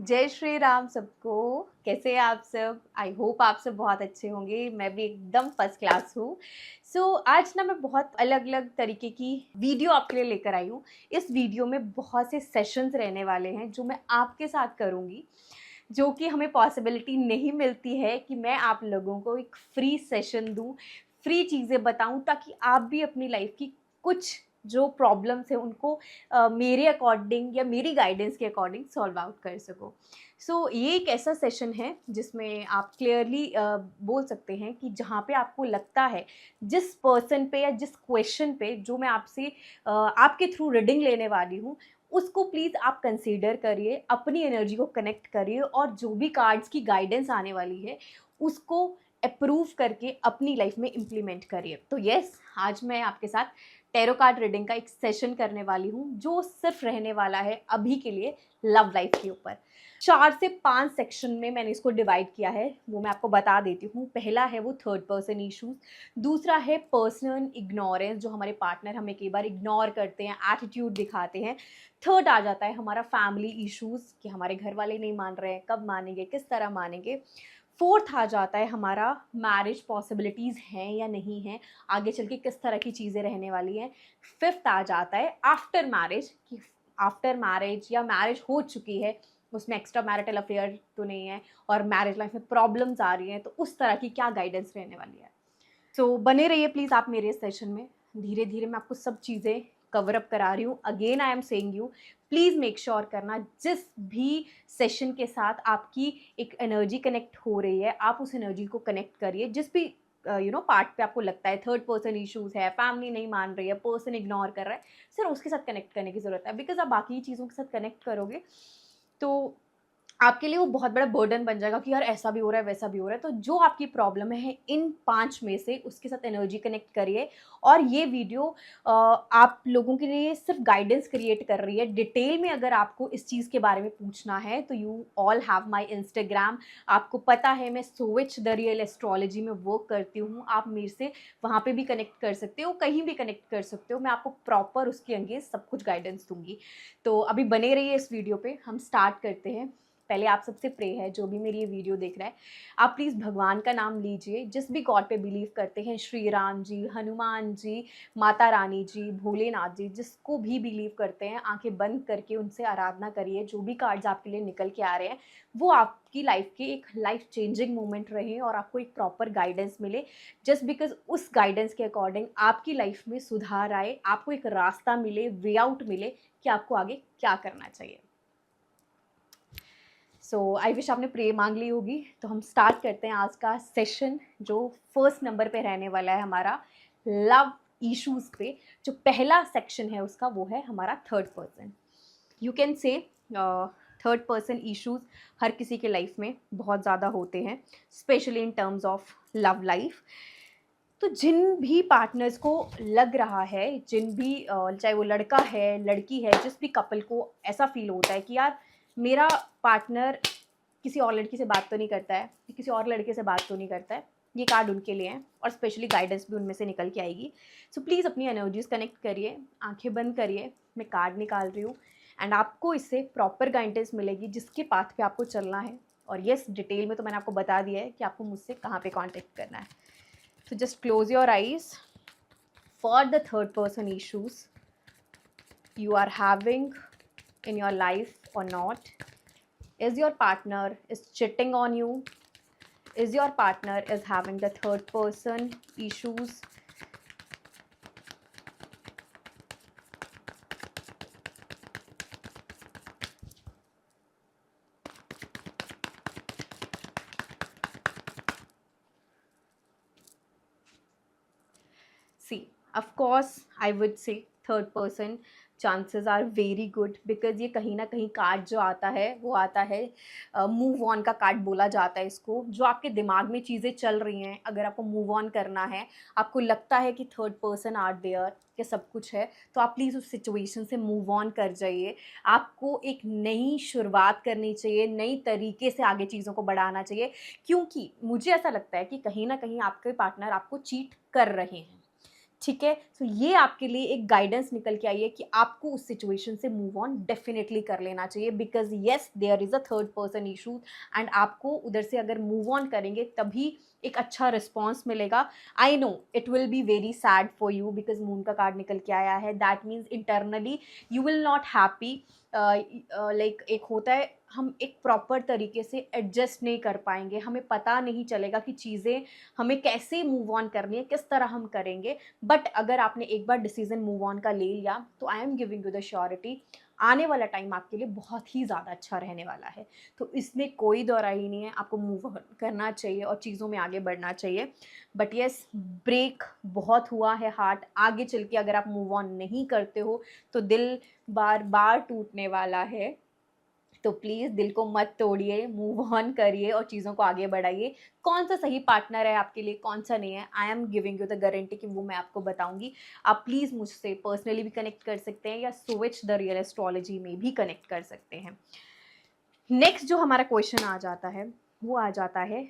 जय श्री राम सबको। कैसे हैं आप सब? आई होप आप सब बहुत अच्छे होंगे। मैं भी एकदम फर्स्ट क्लास हूँ। आज ना मैं बहुत अलग अलग तरीके की वीडियो आपके लिए लेकर आई हूँ। इस वीडियो में बहुत से सेशंस रहने वाले हैं जो मैं आपके साथ करूँगी, जो कि हमें पॉसिबिलिटी नहीं मिलती है कि मैं आप लोगों को एक फ्री सेशन दूँ, फ्री चीज़ें बताऊँ, ताकि आप भी अपनी लाइफ की कुछ जो प्रॉब्लम्स हैं उनको मेरे अकॉर्डिंग या मेरी गाइडेंस के अकॉर्डिंग सॉल्व आउट कर सको। ये एक ऐसा सेशन है जिसमें आप क्लियरली बोल सकते हैं कि जहाँ पे आपको लगता है जिस पर्सन पे या जिस क्वेश्चन पे जो मैं आपसे आपके थ्रू रीडिंग लेने वाली हूँ, उसको प्लीज़ आप कंसीडर करिए, अपनी एनर्जी को कनेक्ट करिए और जो भी कार्ड्स की गाइडेंस आने वाली है उसको अप्रूव करके अपनी लाइफ में इम्प्लीमेंट करिए। तो यस, आज मैं आपके साथ टैरो कार्ड रीडिंग का एक सेशन करने वाली हूँ जो सिर्फ रहने वाला है अभी के लिए लव लाइफ के ऊपर। 4 से 5 सेक्शन में मैंने इसको डिवाइड किया है, वो मैं आपको बता देती हूँ। पहला है वो थर्ड पर्सन इश्यूज, दूसरा है पर्सनल इग्नोरेंस, जो हमारे पार्टनर हमें कई बार इग्नोर करते हैं, एटीट्यूड दिखाते हैं। थर्ड आ जाता है हमारा फैमिली इश्यूज, कि हमारे घर वाले नहीं मान रहे हैं, कब मानेंगे, किस तरह मानेंगे। फोर्थ आ जाता है हमारा मैरिज पॉसिबिलिटीज़ हैं या नहीं हैं, आगे चल के किस तरह की चीज़ें रहने वाली हैं। फिफ्थ आ जाता है आफ्टर मैरिज, कि आफ्टर मैरिज या मैरिज हो चुकी है, उसमें एक्स्ट्रा मैरिटल अफेयर तो नहीं है और मैरिज लाइफ में प्रॉब्लम्स आ रही हैं, तो उस तरह की क्या गाइडेंस रहने वाली है। बने रहिए प्लीज़ आप मेरे सेशन में। धीरे धीरे मैं आपको सब चीज़ें कवर अप करा रही हूँ। Again I am saying you, please make sure करना जिस भी सेशन के साथ आपकी एक एनर्जी कनेक्ट हो रही है, आप उस एनर्जी को कनेक्ट करिए। जिस भी पार्ट पे आपको लगता है थर्ड पर्सन इश्यूज है, फैमिली नहीं मान रही है, पर्सन इग्नोर कर रहा है, सिर्फ उसके साथ कनेक्ट करने की ज़रूरत है। बिकॉज आप बाकी चीज़ों के साथ कनेक्ट करोगे तो आपके लिए वो बहुत बड़ा बर्डन बन जाएगा कि यार ऐसा भी हो रहा है, वैसा भी हो रहा है। तो जो आपकी प्रॉब्लम है इन 5 में से, उसके साथ एनर्जी कनेक्ट करिए। और ये वीडियो आप लोगों के लिए सिर्फ गाइडेंस क्रिएट कर रही है। डिटेल में अगर आपको इस चीज़ के बारे में पूछना है तो you all have my Instagram. आपको पता है मैं सोविच द रियल एस्ट्रोलॉजी में वर्क करती हूँ। आप मेरे से वहाँ पे भी कनेक्ट कर सकते हो, कहीं भी कनेक्ट कर सकते हो। मैं आपको प्रॉपर उसके अगेंस्ट सब कुछ गाइडेंस दूंगी। तो अभी बने रहिए इस वीडियो पे, हम स्टार्ट करते हैं। पहले आप सबसे प्रे है, जो भी मेरी ये वीडियो देख रहा है, आप प्लीज़ भगवान का नाम लीजिए। जिस भी गॉड पे बिलीव करते हैं, श्री राम जी, हनुमान जी, माता रानी जी, भोलेनाथ जी, जिसको भी बिलीव करते हैं, आंखें बंद करके उनसे आराधना करिए। जो भी कार्ड्स आपके लिए निकल के आ रहे हैं वो आपकी लाइफ के एक लाइफ चेंजिंग मोमेंट रहे और आपको एक प्रॉपर गाइडेंस मिले। जस्ट बिकॉज उस गाइडेंस के अकॉर्डिंग आपकी लाइफ में सुधार आए, आपको एक रास्ता मिले, वे आउट मिले कि आपको आगे क्या करना चाहिए। आई विश आपने प्रे मांग ली होगी। तो हम स्टार्ट करते हैं आज का सेशन, जो फर्स्ट नंबर पे रहने वाला है हमारा लव इश्यूज पे। जो पहला सेक्शन है उसका वो है हमारा third person. You can say third person issues हर किसी के लाइफ में बहुत ज़्यादा होते हैं, specially in terms of love life. तो जिन भी पार्टनर्स को लग रहा है, जिन भी चाहे वो लड़का है, लड़की है, जिस भी कपल को ऐसा फील होता है कि यार मेरा पार्टनर किसी और लड़की से बात तो नहीं करता है, किसी और लड़के से बात तो नहीं करता है, ये कार्ड उनके लिए हैं और स्पेशली गाइडेंस भी उनमें से निकल के आएगी। प्लीज़ अपनी एनर्जीज कनेक्ट करिए, आंखें बंद करिए, मैं कार्ड निकाल रही हूँ एंड आपको इससे प्रॉपर गाइडेंस मिलेगी जिसके पाथ पे आपको चलना है। और येस, डिटेल में तो मैंने आपको बता दिया है कि आपको मुझसे कहाँ पे कॉन्टेक्ट करना है। So just close your eyes. For the third person issues you are having in your life or not, is your partner is cheating on you, is your partner is having the third person issues, see, of course I would say third person chances are very good, because ये कहीं ना कहीं card जो आता है वो आता है मूव ऑन का कार्ड बोला जाता है इसको। जो आपके दिमाग में चीज़ें चल रही हैं, अगर आपको मूव ऑन करना है, आपको लगता है कि थर्ड पर्सन आर देयर, कि सब कुछ है, तो आप प्लीज़ उस सिचुएशन से मूव ऑन कर जाइए। आपको एक नई शुरुआत करनी चाहिए, नई तरीके से आगे चीज़ों को बढ़ाना चाहिए, क्योंकि मुझे ऐसा लगता है कि कहीं ना कहीं आपके पार्टनर आपको चीट कर रहे हैं। ठीक है। सो ये आपके लिए एक गाइडेंस निकल के आई है कि आपको उस सिचुएशन से मूव ऑन डेफिनेटली कर लेना चाहिए, because yes there is a third person issue, and आपको उधर से अगर मूव ऑन करेंगे तभी एक अच्छा रिस्पॉन्स मिलेगा। I know it will be very sad for you, because moon का कार्ड निकल के आया है, that means internally you will not happy. Like एक होता है, हम एक प्रॉपर तरीके से एडजस्ट नहीं कर पाएंगे, हमें पता नहीं चलेगा कि चीज़ें हमें कैसे मूव ऑन करनी है, किस तरह हम करेंगे। बट अगर आपने एक बार डिसीजन मूव ऑन का ले लिया तो आई am giving you the surety, आने वाला टाइम आपके लिए बहुत ही ज़्यादा अच्छा रहने वाला है। तो इसमें कोई दोहराई नहीं है, आपको मूव ऑन करना चाहिए और चीज़ों में आगे बढ़ना चाहिए। बट येस, ब्रेक बहुत हुआ है हार्ट, आगे चल के अगर आप मूव ऑन नहीं करते हो तो दिल बार बार टूटने वाला है। तो प्लीज़ दिल को मत तोड़िए, मूव ऑन करिए और चीज़ों को आगे बढ़ाइए। कौन सा सही पार्टनर है आपके लिए, कौन सा नहीं है, आई am giving you the guarantee कि वो मैं आपको बताऊंगी। आप प्लीज़ मुझसे पर्सनली भी कनेक्ट कर सकते हैं या स्विच द रियल एस्ट्रोलॉजी में भी कनेक्ट कर सकते हैं। नेक्स्ट जो हमारा क्वेश्चन आ जाता है वो आ जाता है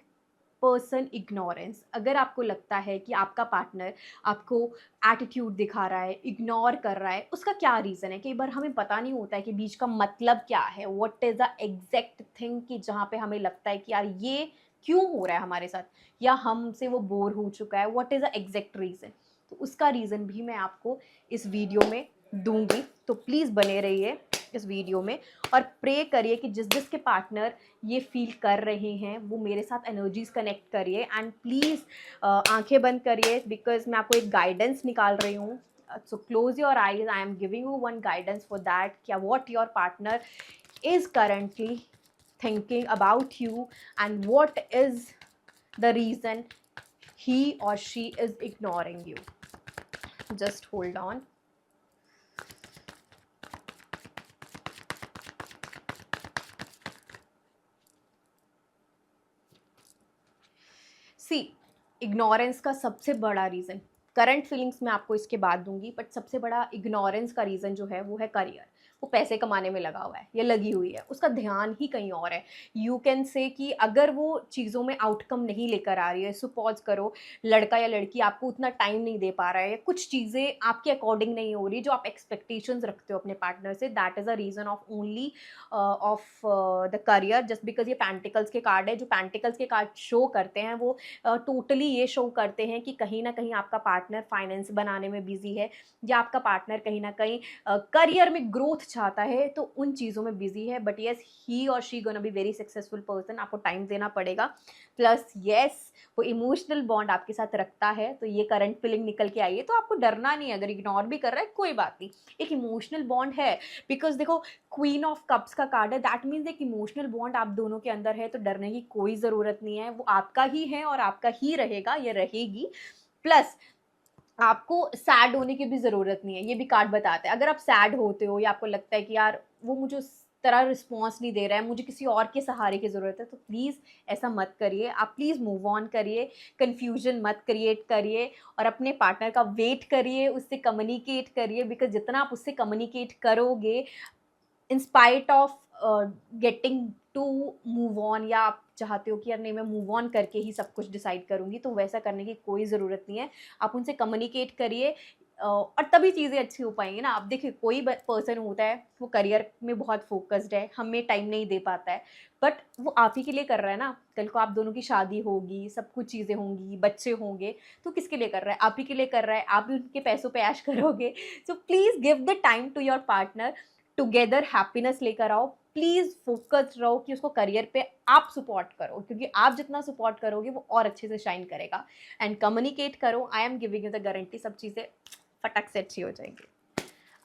पर्सन इग्नोरेंस। अगर आपको लगता है कि आपका पार्टनर आपको एटीट्यूड दिखा रहा है, इग्नोर कर रहा है, उसका क्या रीज़न है। कई बार हमें पता नहीं होता है कि बीच का मतलब क्या है, what is the exact thing, कि जहाँ पे हमें लगता है कि यार ये क्यों हो रहा है हमारे साथ, या हमसे वो बोर हो चुका है, what is the exact reason. तो उसका रीज़न भी मैं आपको इस वीडियो में दूंगी, तो प्लीज़ बने रहिए इस वीडियो में और प्रे करिए कि जिस जिसके पार्टनर ये फील कर रहे हैं वो मेरे साथ एनर्जीज कनेक्ट करिए, एंड प्लीज़ आंखें बंद करिए, बिकॉज मैं आपको एक गाइडेंस निकाल रही हूँ। So close your eyes, I am giving you one guidance for that, क्या what your partner is currently thinking about you and what is the reason he or she is ignoring you. Just hold on. See, ignorance का सबसे बड़ा reason, current feelings मैं आपको इसके बाद दूंगी, but सबसे बड़ा इग्नोरेंस का रीज़न जो है वो है करियर। वो पैसे कमाने में लगा हुआ है या लगी हुई है, उसका ध्यान ही कहीं और है। यू कैन से कि अगर वो चीज़ों में आउटकम नहीं लेकर आ रही है, सपोज करो लड़का या लड़की आपको उतना टाइम नहीं दे पा रहा है, कुछ चीज़ें आपके अकॉर्डिंग नहीं हो रही जो आप एक्सपेक्टेशंस रखते हो अपने पार्टनर से, that is a reason of only of the career. Just because ये पेंटिकल्स के कार्ड है, जो पेंटिकल्स के कार्ड शो करते हैं वो टोटली ये शो करते हैं कि कहीं ना कहीं आपका पार्टनर फाइनेंस बनाने में बिजी है, या आपका पार्टनर कहीं ना कहीं करियर में ग्रोथ चाहता है, तो उन चीज़ों में बिजी है। बट येस, ही और she gonna be very successful person, आपको टाइम देना पड़ेगा। प्लस येस, वो इमोशनल बॉन्ड आपके साथ रखता है, तो ये करंट फीलिंग निकल के आई है, तो आपको डरना नहीं, अगर इग्नोर भी कर रहा है कोई बात नहीं, एक इमोशनल बॉन्ड है। बिकॉज देखो, क्वीन ऑफ कप्स का कार्ड है, दैट मीन्स एक इमोशनल बॉन्ड आप दोनों के अंदर है, तो डरने की कोई ज़रूरत नहीं है, वो आपका ही है और आपका ही रहेगा, ये रहेगी। प्लस आपको सैड होने की भी ज़रूरत नहीं है, ये भी कार्ड बताता है। अगर आप सैड होते हो या आपको लगता है कि यार वो मुझे उस तरह रिस्पॉन्स नहीं दे रहा है, मुझे किसी और के सहारे की ज़रूरत है, तो प्लीज़ ऐसा मत करिए, आप प्लीज़ मूव ऑन करिए, कन्फ्यूजन मत क्रिएट करिए और अपने पार्टनर का वेट करिए, उससे कम्युनिकेट करिए। बिकॉज जितना आप उससे कम्युनिकेट करोगे, in spite of getting to move on, या आप चाहते हो कि यार नहीं मैं मूव ऑन करके ही सब कुछ डिसाइड करूँगी, तो वैसा करने की कोई ज़रूरत नहीं है। आप उनसे कम्युनिकेट करिए और तभी चीज़ें अच्छी हो पाएंगी ना। आप देखिए, कोई पर्सन होता है वो करियर में बहुत फोकस्ड है, हमें टाइम नहीं दे पाता है, बट वो आप ही के लिए कर रहा है ना। कल को आप दोनों की शादी होगी, सब कुछ चीज़ें होंगी, बच्चे होंगे, तो किसके लिए कर रहा है, आप ही के लिए कर रहा है, आप भी उनके पैसों पे ऐश करोगे। So please give the time to your partner, together happiness लेकर आओ। प्लीज़ फोकस रहो कि उसको करियर पे आप सपोर्ट करो, क्योंकि आप जितना सपोर्ट करोगे वो और अच्छे से शाइन करेगा। एंड कम्युनिकेट करो, आई am giving you the guarantee, सब चीज़ें फटक से अच्छी हो जाएंगी।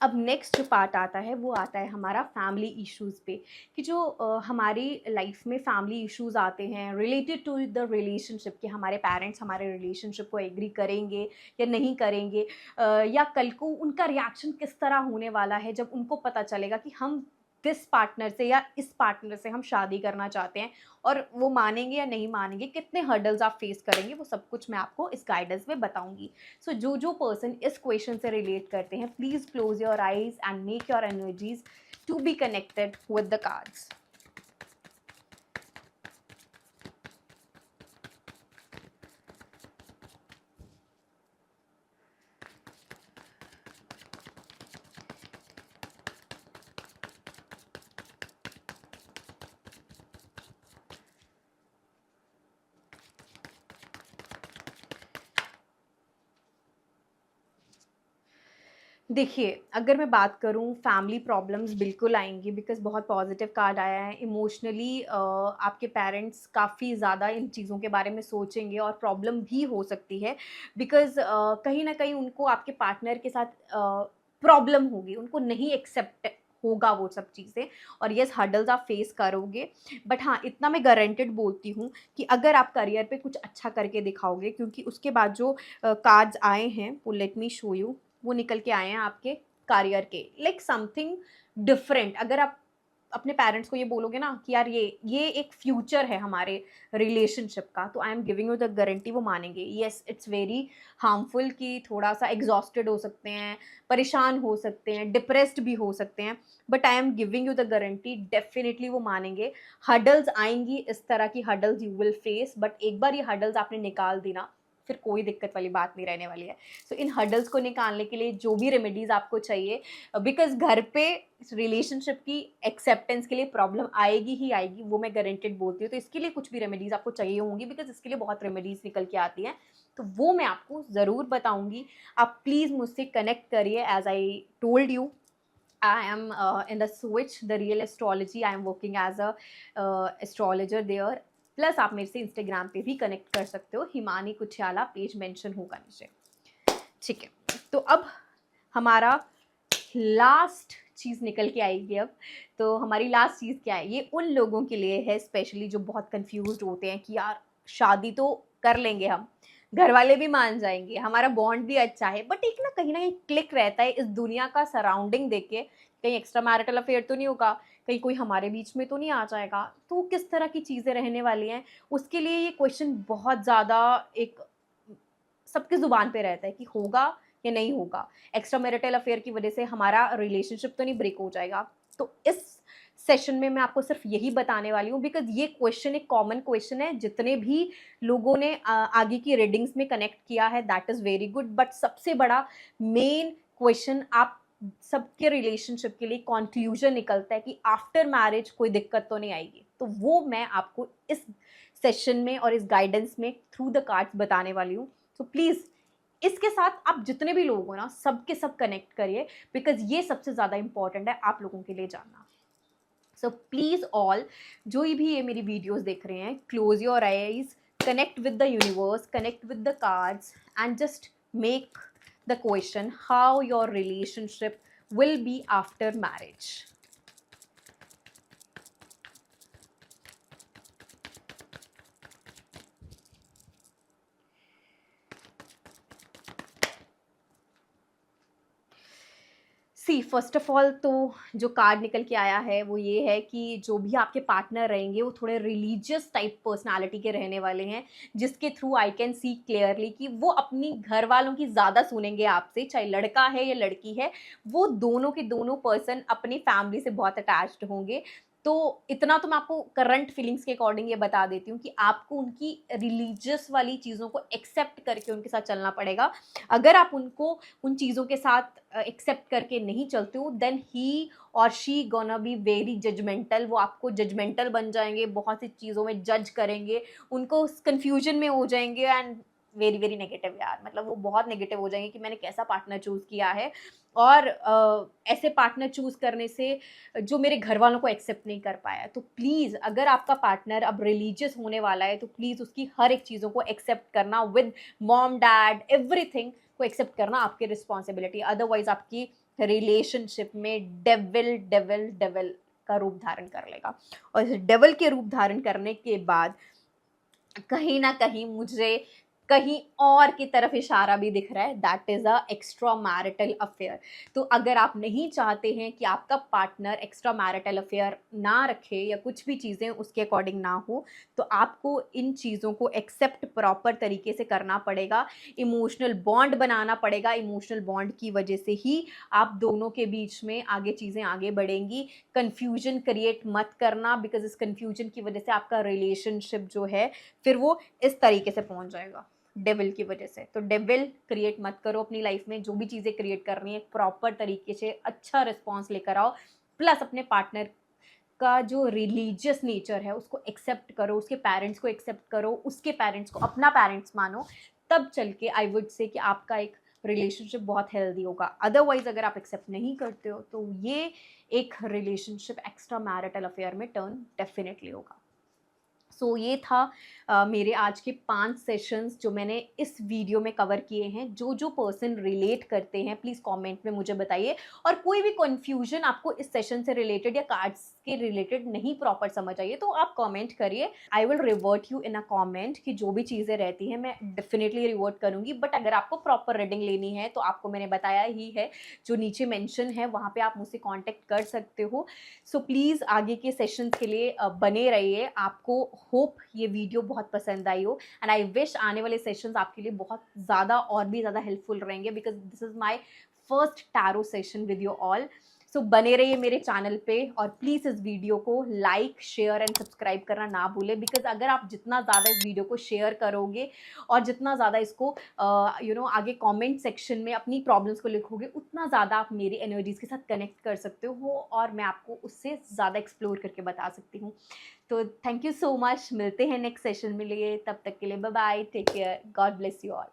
अब नेक्स्ट जो पार्ट आता है वो आता है हमारा फैमिली इश्यूज़ पे, कि जो हमारी लाइफ में फैमिली इश्यूज़ आते हैं रिलेटेड टू द रिलेशनशिप, कि हमारे पेरेंट्स हमारे रिलेशनशिप को एग्री करेंगे या नहीं करेंगे, या कल को उनका रिएक्शन किस तरह होने वाला है जब उनको पता चलेगा कि हम किस पार्टनर से या इस पार्टनर से हम शादी करना चाहते हैं, और वो मानेंगे या नहीं मानेंगे, कितने हर्डल्स आप फेस करेंगे, वो सब कुछ मैं आपको इस गाइडेंस में बताऊंगी। सो जो पर्सन इस क्वेश्चन से रिलेट करते हैं, please close your eyes and make your energies to be connected with the cards. देखिए, अगर मैं बात करूँ फैमिली प्रॉब्लम्स बिल्कुल आएँगी बिकॉज़ बहुत पॉज़िटिव कार्ड आया है। इमोशनली आपके पेरेंट्स काफ़ी ज़्यादा इन चीज़ों के बारे में सोचेंगे और प्रॉब्लम भी हो सकती है बिकॉज़ कहीं न कहीं उनको आपके पार्टनर के साथ प्रॉब्लम होगी, उनको नहीं एक्सेप्ट होगा वो सब चीज़ें और येस हर्डल्स आप फेस करोगे। बट हाँ, इतना मैं गारंटेड बोलती हूँ कि अगर आप करियर पे कुछ अच्छा करके दिखाओगे क्योंकि उसके बाद जो कार्ड्स आए हैं वो लेट मी शो यू, वो निकल के आए हैं आपके करियर के लाइक समथिंग डिफरेंट। अगर आप अपने पेरेंट्स को ये बोलोगे ना कि यार ये एक फ्यूचर है हमारे रिलेशनशिप का, तो आई am giving you the guarantee वो मानेंगे। येस इट्स वेरी हार्मफुल कि थोड़ा सा एग्जॉस्टेड हो सकते हैं, परेशान हो सकते हैं, डिप्रेस्ड भी हो सकते हैं, but I am giving you the guarantee definitely वो मानेंगे। हडल्स आएंगी, इस तरह की hurdles you will face, but एक बार ये हडल्स आपने निकाल दी ना, फिर कोई दिक्कत वाली बात नहीं रहने वाली है। सो इन हडल्स को निकालने के लिए जो भी रेमेडीज़ आपको चाहिए, बिकॉज़ घर पे रिलेशनशिप की एक्सेप्टेंस के लिए प्रॉब्लम आएगी ही आएगी, वो मैं गारंटेड बोलती हूँ। तो इसके लिए कुछ भी रेमेडीज़ आपको चाहिए होंगी बिकॉज़ इसके लिए बहुत रेमेडीज़ निकल के आती हैं, तो वो मैं आपको ज़रूर बताऊँगी। आप प्लीज़ मुझसे कनेक्ट करिए। As I told you, I am in the Switch, the real astrology. I am working as a astrologer there. Plus आप मेरे से इंस्टाग्राम पे भी कनेक्ट कर सकते हो, हिमानी कुछयाला पेज मेंशन होगा नीचे। ठीक है, तो अब हमारा लास्ट चीज़ निकल के आएगी अब। तो हमारी लास्ट चीज़ क्या है, ये उन लोगों के लिए है स्पेशली जो बहुत कंफ्यूज्ड होते हैं कि यार शादी तो कर लेंगे हम, घर वाले भी मान जाएंगे, हमारा बॉन्ड भी अच्छा है, बट एक ना कहीं क्लिक रहता है इस दुनिया का सराउंडिंग देख के, कहीं एक्स्ट्रा मैरिटल अफेयर तो नहीं होगा, कहीं कोई हमारे बीच में तो नहीं आ जाएगा, तो किस तरह की चीज़ें रहने वाली हैं, उसके लिए ये क्वेश्चन बहुत ज़्यादा एक सबकी ज़ुबान पे रहता है कि होगा या नहीं होगा, एक्स्ट्रा मैरिटल अफेयर की वजह से हमारा रिलेशनशिप तो नहीं ब्रेक हो जाएगा। तो इस सेशन में मैं आपको सिर्फ यही बताने वाली हूँ बिकॉज ये क्वेश्चन एक कॉमन क्वेश्चन है, जितने भी लोगों ने आगे की रीडिंग्स में कनेक्ट किया है that is very good, but सबसे बड़ा मेन क्वेश्चन आप सबके रिलेशनशिप के लिए कंक्लूजन निकलता है कि आफ्टर मैरिज कोई दिक्कत तो नहीं आएगी, तो वो मैं आपको इस सेशन में और इस गाइडेंस में थ्रू द कार्ड्स बताने वाली हूँ। तो प्लीज़ इसके साथ आप जितने भी लोग हो ना, सबके सब कनेक्ट करिए बिकॉज ये सबसे ज़्यादा इंपॉर्टेंट है आप लोगों के लिए जानना। सो प्लीज़ ऑल, जो भी ये मेरी वीडियोस देख रहे हैं, close your eyes, connect with the universe, connect with the cards and just make the question how your relationship will be after marriage. See first of all तो जो card निकल के आया है वो ये है कि जो भी आपके पार्टनर रहेंगे वो थोड़े रिलीजियस टाइप पर्सनालिटी के रहने वाले हैं, जिसके through I can see clearly कि वो अपनी घर वालों की ज़्यादा सुनेंगे आपसे, चाहे लड़का है या लड़की है, वो दोनों के दोनों पर्सन अपनी फैमिली से बहुत अटैच्ड होंगे। तो इतना तो मैं आपको करंट फीलिंग्स के अकॉर्डिंग ये बता देती हूँ कि आपको उनकी रिलीजियस वाली चीज़ों को एक्सेप्ट करके उनके साथ चलना पड़ेगा। अगर आप उनको उन चीज़ों के साथ एक्सेप्ट करके नहीं चलते हो, देन ही और she gonna be very judgmental, वो आपको जजमेंटल बन जाएंगे, बहुत सी चीज़ों में जज करेंगे, उनको कन्फ्यूजन में हो जाएंगे एंड वेरी वेरी नेगेटिव यार, मतलब वो बहुत नेगेटिव हो जाएंगे कि मैंने कैसा पार्टनर चूज़ किया है और ऐसे पार्टनर चूज़ करने से जो मेरे घर वालों को एक्सेप्ट नहीं कर पाया। तो प्लीज़ अगर आपका पार्टनर अब रिलीजियस होने वाला है तो प्लीज़ उसकी हर एक चीज़ों को एक्सेप्ट करना विद मॉम डैड एवरीथिंग को एक्सेप्ट करना आपकी रिस्पॉन्सिबिलिटी, अदरवाइज आपकी रिलेशनशिप में डेविल डेविल डेविल का रूप धारण कर लेगा। और इस डेविल के रूप धारण करने के बाद कहीं ना कहीं मुझे कहीं और की तरफ इशारा भी दिख रहा है, that is a extra marital affair. तो अगर आप नहीं चाहते हैं कि आपका पार्टनर एक्स्ट्रा मैरिटल अफेयर ना रखे या कुछ भी चीज़ें उसके अकॉर्डिंग ना हो, तो आपको इन चीज़ों को एक्सेप्ट प्रॉपर तरीके से करना पड़ेगा, इमोशनल बॉन्ड बनाना पड़ेगा। इमोशनल बॉन्ड की वजह से ही आप दोनों के बीच में आगे चीज़ें आगे बढ़ेंगी। कन्फ्यूजन क्रिएट मत करना बिकॉज इस कन्फ्यूजन की वजह से आपका रिलेशनशिप जो है फिर वो इस तरीके से पहुंच जाएगा डेविल की वजह से। तो डेविल क्रिएट मत करो अपनी लाइफ में, जो भी चीज़ें क्रिएट करनी है प्रॉपर तरीके से अच्छा रिस्पॉन्स लेकर आओ, प्लस अपने पार्टनर का जो रिलीजियस नेचर है उसको एक्सेप्ट करो, उसके पेरेंट्स को एक्सेप्ट करो, उसके पेरेंट्स को अपना पेरेंट्स मानो, तब चल के आई वुड से कि आपका एक रिलेशनशिप बहुत हेल्दी होगा। अदरवाइज अगर आप एक्सेप्ट नहीं करते हो तो ये एक रिलेशनशिप एक्स्ट्रा मैरिटल अफेयर में टर्न डेफिनेटली होगा। सो ये था मेरे आज के 5 सेशंस जो मैंने इस वीडियो में कवर किए हैं। जो जो पर्सन रिलेट करते हैं प्लीज़ कमेंट में मुझे बताइए, और कोई भी कन्फ्यूजन आपको इस सेशन से रिलेटेड या कार्ड्स के रिलेटेड नहीं प्रॉपर समझ आइए तो आप कमेंट करिए। I will revert you in a comment कि जो भी चीज़ें रहती हैं मैं डेफिनेटली रिवर्ट करूँगी। बट अगर आपको प्रॉपर रीडिंग लेनी है तो आपको मैंने बताया ही है, जो नीचे मेंशन है वहाँ पे आप मुझसे कांटेक्ट कर सकते हो। सो प्लीज़ आगे के सेशंस के लिए बने रहिए। आपको होप ये वीडियो बहुत पसंद आई हो, एंड आई विश आने वाले सेशंस आपके लिए बहुत ज़्यादा और भी ज़्यादा हेल्पफुल रहेंगे, because this is my first tarot session with you all. So बने रहिए मेरे चैनल पे, और प्लीज़ इस वीडियो को लाइक शेयर एंड सब्सक्राइब करना ना भूलें, बिकॉज अगर आप जितना ज़्यादा इस वीडियो को शेयर करोगे और जितना ज़्यादा इसको आगे कमेंट सेक्शन में अपनी प्रॉब्लम्स को लिखोगे, उतना ज़्यादा आप मेरी एनर्जीज़ के साथ कनेक्ट कर सकते हो और मैं आपको उससे ज़्यादा एक्सप्लोर करके बता सकती हूँ। तो थैंक यू सो मच, मिलते हैं नेक्स्ट सेशन में लिए, तब तक के लिए bye bye, take care, God bless you all.